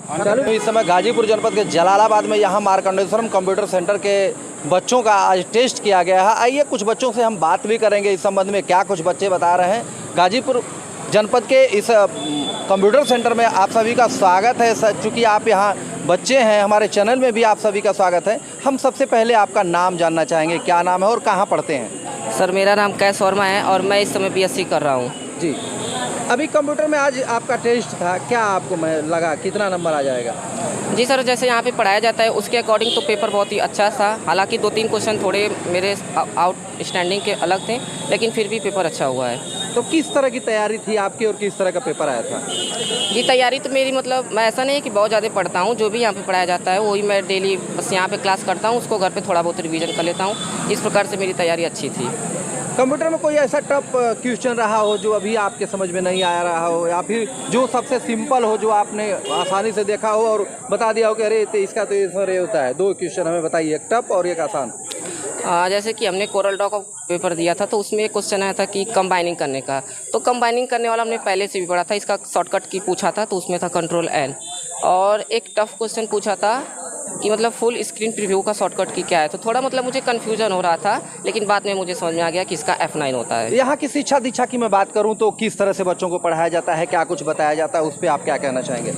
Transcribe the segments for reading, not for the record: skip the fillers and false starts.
इस समय गाजीपुर जनपद के जलालाबाद में यहाँ मार्कंडेश्वरम कंप्यूटर सेंटर के बच्चों का आज टेस्ट किया गया है। आइए कुछ बच्चों से हम बात भी करेंगे इस संबंध में, क्या कुछ बच्चे बता रहे हैं। गाजीपुर जनपद के इस कंप्यूटर सेंटर में आप सभी का स्वागत है। चूँकि आप यहाँ बच्चे हैं, हमारे चैनल में भी आप सभी का स्वागत है। हम सबसे पहले आपका नाम जानना चाहेंगे, क्या नाम है और कहाँ पढ़ते हैं? सर मेरा नाम कैश वर्मा है और मैं इस समय बीएससी कर रहा हूँ। जी, अभी कंप्यूटर में आज आपका टेस्ट था, क्या आपको लगा कितना नंबर आ जाएगा? जी सर, जैसे यहाँ पे पढ़ाया जाता है उसके अकॉर्डिंग तो पेपर बहुत ही अच्छा था। हालांकि 2-3 क्वेश्चन थोड़े मेरे आउटस्टैंडिंग के अलग थे, लेकिन फिर भी पेपर अच्छा हुआ है। तो किस तरह की तैयारी थी आपकी और किस तरह का पेपर आया था? जी तैयारी तो मेरी, मतलब मैं ऐसा नहीं है कि बहुत ज़्यादा पढ़ता हूँ, जो भी यहाँ पे पढ़ाया जाता है वही मैं डेली बस यहाँ पे क्लास करता हूँ, उसको घर पे थोड़ा बहुत रिवीजन कर लेता हूँ। इस प्रकार से मेरी तैयारी अच्छी थी। कंप्यूटर में कोई ऐसा टफ क्वेश्चन रहा हो जो अभी आपके समझ में नहीं आ रहा हो, या फिर जो सबसे सिंपल हो जो आपने आसानी से देखा हो और बता दिया हो कि अरे इसका तो इस ये होता है? 2 क्वेश्चन हमें बताइए, एक टफ और एक आसान। जैसे कि हमने कोरल ड्रॉ का पेपर दिया था तो उसमें एक क्वेश्चन आया था कि कंबाइनिंग करने का, तो कंबाइनिंग करने वाला हमने पहले से भी पढ़ा था, इसका शॉर्टकट की पूछा था तो उसमें था Ctrl+N। और एक टफ क्वेश्चन पूछा था कि मतलब फुल स्क्रीन प्रीव्यू का शॉर्टकट की क्या है, तो थोड़ा मतलब मुझे कन्फ्यूजन हो रहा था, लेकिन बाद में मुझे समझ में आ गया कि इसका F9 होता है। यहाँ की शिक्षा दीक्षा की मैं बात करूँ तो किस तरह से बच्चों को पढ़ाया जाता है, क्या कुछ बताया जाता है, उस पर आप क्या कहना चाहेंगे?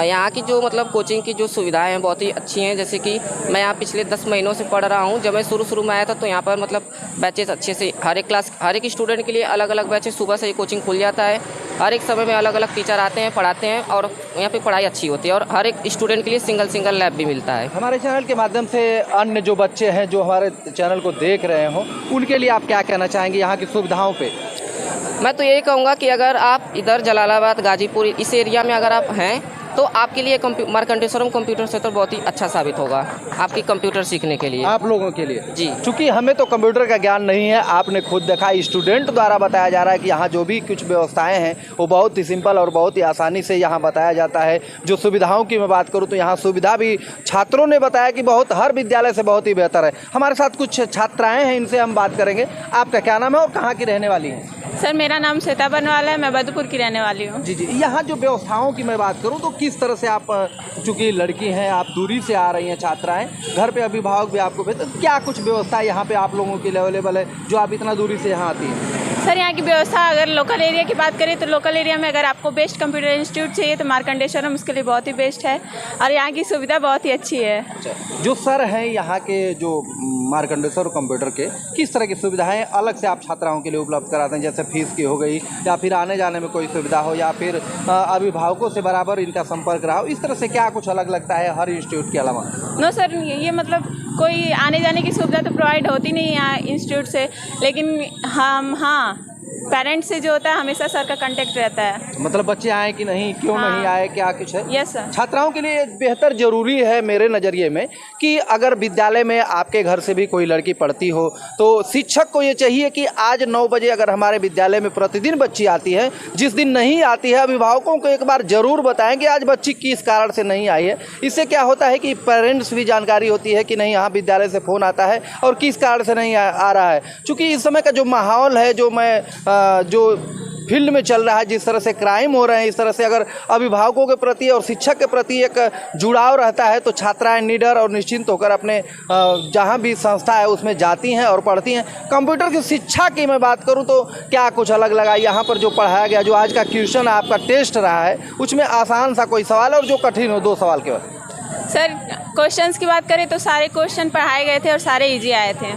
यहाँ की जो मतलब कोचिंग की जो सुविधाएं हैं बहुत ही अच्छी हैं। जैसे कि मैं यहाँ पिछले 10 महीनों से पढ़ रहा हूँ। जब मैं शुरू में आया था तो यहाँ पर मतलब बैचेस अच्छे से हर एक क्लास, हर एक स्टूडेंट के लिए अलग अलग बैचेस, सुबह से ही कोचिंग खुल जाता है। हर एक समय में अलग अलग टीचर आते हैं, पढ़ाते हैं और यहाँ पे पढ़ाई अच्छी होती है और हर एक स्टूडेंट के लिए सिंगल लैब भी मिलता है। हमारे चैनल के माध्यम से अन्य जो बच्चे हैं जो हमारे चैनल को देख रहे हो, उनके लिए आप क्या कहना चाहेंगे यहाँ की सुविधाओं पे? मैं तो यही कहूँगा कि अगर आप इधर जलालाबाद, गाजीपुर इस एरिया में अगर आप हैं तो आपके लिए मार्कंडेश्वरम कंप्यूटर सेंटर बहुत ही अच्छा साबित होगा आपकी कंप्यूटर सीखने के लिए, आप लोगों के लिए। जी, चूँकि हमें तो कंप्यूटर का ज्ञान नहीं है, आपने खुद देखा, स्टूडेंट द्वारा बताया जा रहा है कि यहाँ जो भी कुछ व्यवस्थाएं हैं वो बहुत ही सिंपल और बहुत ही आसानी से यहाँ बताया जाता है। जो सुविधाओं की मैं बात करूँ तो यहाँ सुविधा भी छात्रों ने बताया कि बहुत, हर विद्यालय से बहुत ही बेहतर है। हमारे साथ कुछ छात्राएँ हैं, इनसे हम बात करेंगे। आपका क्या नाम है और कहाँ की रहने वाली हैं? सर मेरा नाम श्वेता बनवाला है, मैं बदुपुर की रहने वाली हूँ। जी, यहाँ जो व्यवस्थाओं की मैं बात करूँ तो किस तरह से आप, चूँकि लड़की हैं, आप दूरी से आ रही हैं छात्राएं, घर पे अभिभावक भी आपको भेजते, तो क्या कुछ व्यवस्था यहाँ पे आप लोगों के लिए अवेलेबल है जो आप इतना दूरी से यहाँ आती हैं? सर यहाँ की व्यवस्था, अगर लोकल एरिया की बात करें तो लोकल एरिया में अगर आपको बेस्ट कंप्यूटर इंस्टीट्यूट चाहिए तो मार्कंडेश्वरम उसके लिए बहुत ही बेस्ट है और यहाँ की सुविधा बहुत ही अच्छी है। अच्छा, जो सर हैं यहाँ के जो मार्कंडेश्वर कंप्यूटर के, किस तरह की सुविधाएं अलग से आप छात्राओं के लिए उपलब्ध कराते हैं? जैसे फीस की हो गई, या फिर आने जाने में कोई सुविधा हो, या फिर अभिभावकों से बराबर इनका संपर्क रहा हो, इस तरह से क्या कुछ अलग लगता है हर इंस्टीट्यूट के अलावा? नो सर, ये मतलब कोई आने जाने की सुविधा तो प्रोवाइड होती नहीं है यहाँ इंस्टीट्यूट से, लेकिन हाँ पेरेंट्स से जो होता है हमेशा सर का कांटेक्ट रहता है। मतलब बच्चे आए कि नहीं, क्यों नहीं आए, क्या कुछ है? Yes sir. छात्राओं के लिए बेहतर जरूरी है मेरे नज़रिए में कि अगर विद्यालय में आपके घर से भी कोई लड़की पढ़ती हो तो शिक्षक को ये चाहिए कि आज 9 बजे अगर हमारे विद्यालय में प्रतिदिन बच्ची आती है, जिस दिन नहीं आती है अभिभावकों को एक बार ज़रूर बताएं कि आज बच्ची किस कारण से नहीं आई है। इससे क्या होता है कि पेरेंट्स भी जानकारी होती है कि नहीं, यहाँ विद्यालय से फ़ोन आता है और किस कारण से नहीं आ रहा है। चूँकि इस समय का जो माहौल है, जो फील्ड में चल रहा है, जिस तरह से क्राइम हो रहे हैं, इस तरह से अगर अभिभावकों के प्रति और शिक्षक के प्रति एक जुड़ाव रहता है तो छात्राएं निडर और निश्चिंत होकर अपने जहां भी संस्था है उसमें जाती हैं और पढ़ती हैं। कंप्यूटर की शिक्षा की मैं बात करूं तो क्या कुछ अलग लगा यहाँ पर जो पढ़ाया गया? जो आज का क्वेश्चन आपका टेस्ट रहा है उसमें आसान सा कोई सवाल और जो कठिन हो, 2 सवाल के बाद? सर क्वेश्चंस की बात करें तो सारे क्वेश्चन पढ़ाए गए थे और सारे इजी आए थे,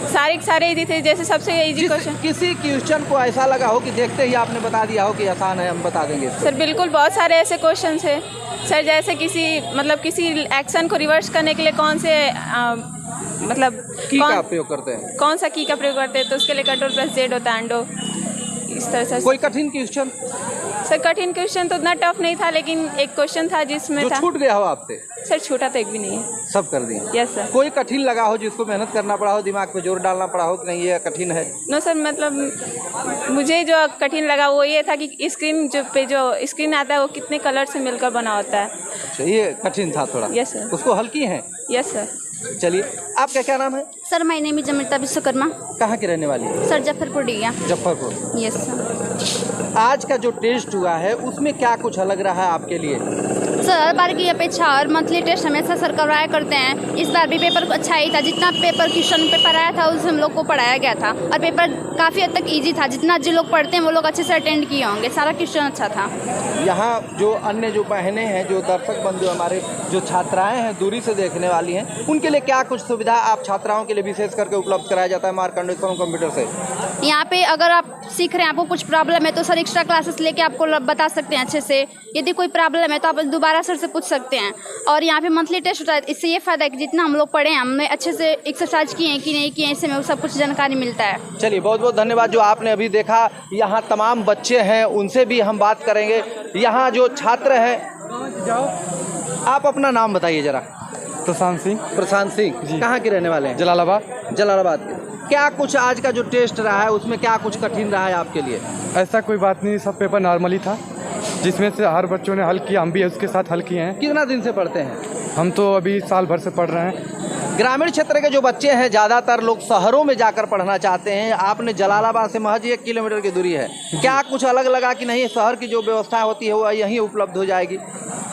सारे इजी थे। जैसे सबसे इजी क्वेश्चन, किसी क्वेश्चन को ऐसा लगा हो कि देखते ही आपने बता दिया हो कि आसान है, हम बता देंगे? सर बिल्कुल, बहुत सारे ऐसे क्वेश्चन थे सर। जैसे किसी एक्शन को रिवर्स करने के लिए कौन से मतलब की का प्रयोग करते हैं, कौन सा की का प्रयोग करते हैं, तो उसके लिए Ctrl+Z होता है, एंडो, इस तरह से। कोई कठिन क्वेश्चन? सर कठिन क्वेश्चन तो उतना टफ नहीं था, लेकिन एक क्वेश्चन था जिसमें जो छूट गया हो आपसे? सर छूटा तो एक भी नहीं है, सब कर दिए। Yes sir. कोई कठिन लगा हो जिसको मेहनत करना पड़ा हो, दिमाग पे जोर डालना पड़ा हो कि नहीं ये कठिन है? नो सर, मतलब मुझे जो कठिन लगा वो ये था कि स्क्रीन जो स्क्रीन आता है वो कितने कलर से मिलकर बना होता है। अच्छा, ये कठिन था थोड़ा? Yes sir. उसको हल की है? Yes sir. चलिए, आपका क्या नाम है? Sir my name is Amrita Vishwakarma. कहाँ की रहने वाली है? सर जफरपुर डिया। जफरपुर। Yes sir. आज का जो टेस्ट हुआ है उसमें क्या कुछ अलग रहा है आपके लिए? सर बार की अपेक्षा और मंथली टेस्ट हमेशा सर करवाया करते हैं। इस बार भी पेपर अच्छा ही था। जितना पेपर क्वेश्चन पेपर आया था उसे हम लोग को पढ़ाया गया था और पेपर काफ़ी हद तक इजी था। जितना जो लोग पढ़ते हैं वो लोग अच्छे से अटेंड किए होंगे। सारा क्वेश्चन अच्छा था। यहाँ जो अन्य जो बहनें हैं, जो दर्शक बंधु हमारे जो छात्राएं हैं दूरी से देखने वाली हैं, उनके लिए क्या कुछ सुविधा आप छात्राओं के लिए विशेष करके उपलब्ध कराया जाता है मार्कंडेय कंप्यूटर से? यहाँ पे अगर आप सीख रहे हैं, आपको कुछ प्रॉब्लम है तो सर एक्स्ट्रा क्लासेस लेके आपको बता सकते हैं अच्छे से। यदि कोई प्रॉब्लम है तो आप दोबारा सर से पूछ सकते हैं। और यहाँ पे मंथली टेस्ट होता है। इससे ये फ़ायदा है कि जितना हम लोग पढ़े हैं, हमने अच्छे से एक्सरसाइज किए हैं कि नहीं किए हैं, इससे में सब कुछ जानकारी मिलता है। चलिए, बहुत बहुत धन्यवाद। जो आपने अभी देखा, यहाँ तमाम बच्चे हैं, उनसे भी हम बात करेंगे। यहाँ जो छात्र हैं, आप अपना नाम बताइए जरा। प्रशांत सिंह। प्रशांत सिंह, कहाँ के रहने वाले हैं? जलालाबाद। जलालाबाद के। क्या कुछ आज का जो टेस्ट रहा है उसमें क्या कुछ कठिन रहा है आपके लिए? ऐसा कोई बात नहीं, सब पेपर नॉर्मली था, जिसमें से हर बच्चों ने हल किया। हम भी उसके साथ हल किए हैं। कितना दिन से पढ़ते हैं? हम तो अभी साल भर से पढ़ रहे हैं। ग्रामीण क्षेत्र के जो बच्चे हैं, ज़्यादातर लोग शहरों में जाकर पढ़ना चाहते हैं। आपने जलालाबाद से महज 1 किलोमीटर की दूरी है, क्या कुछ अलग लगा कि नहीं शहर की जो व्यवस्था होती है वो यहीं उपलब्ध हो जाएगी?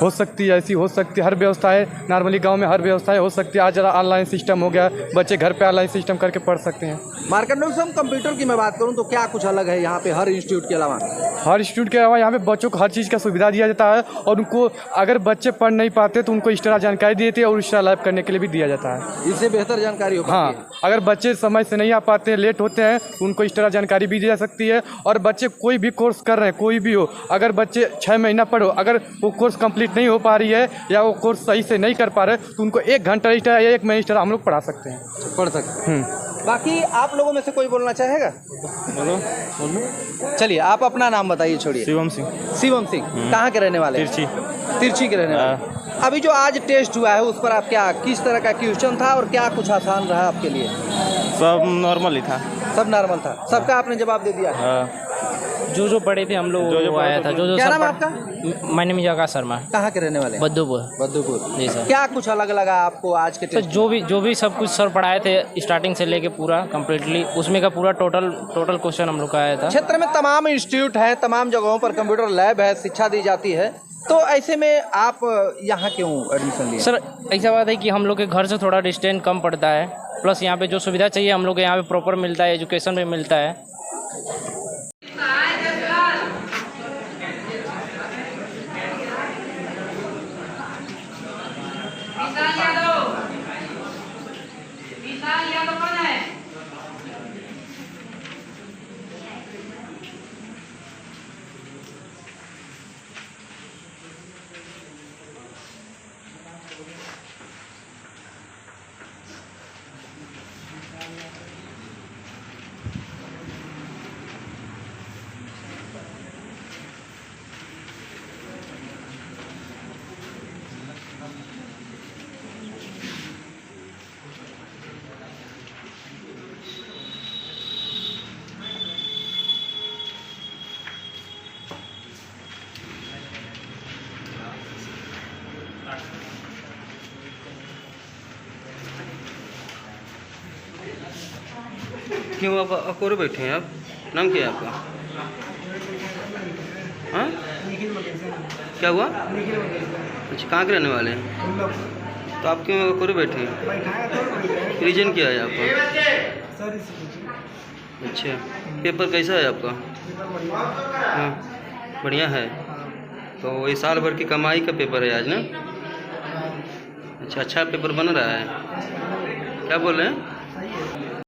हो सकती है, ऐसी हो सकती है। हर व्यवस्था है नॉर्मली, गांव में हर व्यवस्था हो सकती है। आज जरा ऑनलाइन सिस्टम हो गया, बच्चे घर पे ऑनलाइन सिस्टम करके पढ़ सकते हैं। मार्कंडेय कंप्यूटर की मैं बात करूं तो क्या कुछ अलग है यहाँ पे हर इंस्टीट्यूट के अलावा? हर इंस्टीट्यूट के अलावा यहाँ पे बच्चों को हर चीज़ का सुविधा दिया जाता है। और उनको अगर बच्चे पढ़ नहीं पाते तो उनको एक्स्ट्रा जानकारी दी जाती है और एक्स्ट्रा लाइव करने के लिए भी दिया जाता है। इससे बेहतर जानकारी हो पाती है। हाँ, अगर बच्चे समय से नहीं आ पाते हैं, लेट होते हैं, तो उनको एक्स्ट्रा जानकारी भी दी जा सकती है। और बच्चे कोई भी कोर्स कर रहे हैं, कोई भी हो, अगर बच्चे 6 महीना पढ़ो, अगर वो कोर्स कंप्लीट नहीं हो पा रही है या वो कोर्स सही से नहीं कर पा रहे, तो उनको 1 घंटा एक्स्ट्रा या 1 महीना एक्स्ट्रा हम लोग पढ़ा सकते हैं। पढ़ सकते हैं। बाकी आप लोगों में से कोई बोलना चाहेगा? बोलो। चलिए, आप अपना नाम बताइए। छोड़िए। शिवम सिंह। शिवम सिंह, कहाँ के रहने वाले? तिरछी के रहने वाले। अभी जो आज टेस्ट हुआ है उस पर आप क्या, किस तरह का क्वेश्चन था और क्या कुछ आसान रहा आपके लिए? सब नॉर्मल ही था। सब नॉर्मल था? सबका आपने जवाब दे दिया? जो पढ़े थे हम लोग जो आया था। जो क्या नाम आपका? माय नेम इज आकाश शर्मा। कहाँ के रहने वाले? बद्दूपुर। जी सर। क्या कुछ अलग लगा आपको आज के तो टेस्ट? जो भी सब कुछ सर पढ़ाए थे स्टार्टिंग से लेके पूरा कम्प्लीटली, उसमें का पूरा टोटल क्वेश्चन हम लोग का आया था। क्षेत्र में तमाम इंस्टीट्यूट है, तमाम जगहों पर कंप्यूटर लैब है, शिक्षा दी जाती है, तो ऐसे में आप यहाँ क्यों एडमिशन लिए? सर ऐसा बात है कि हम लोग के घर से थोड़ा डिस्टेंस कम पड़ता है, प्लस यहाँ पे जो सुविधा चाहिए हम लोग यहाँ पे प्रॉपर मिलता है, एजुकेशन भी मिलता है। क्यों आप अकोरे बैठे हैं? आप नाम क्या है आपका? हाँ, क्या हुआ? अच्छा, कहाँ के रहने वाले हैं? तो आप क्यों अकोरे बैठे हैं? रीजन क्या है आपका? अच्छा, पेपर कैसा है आपका? हाँ, बढ़िया है। तो ये साल भर की कमाई का पेपर है आज ना? अच्छा पेपर बन रहा है। क्या बोल रहे हैं?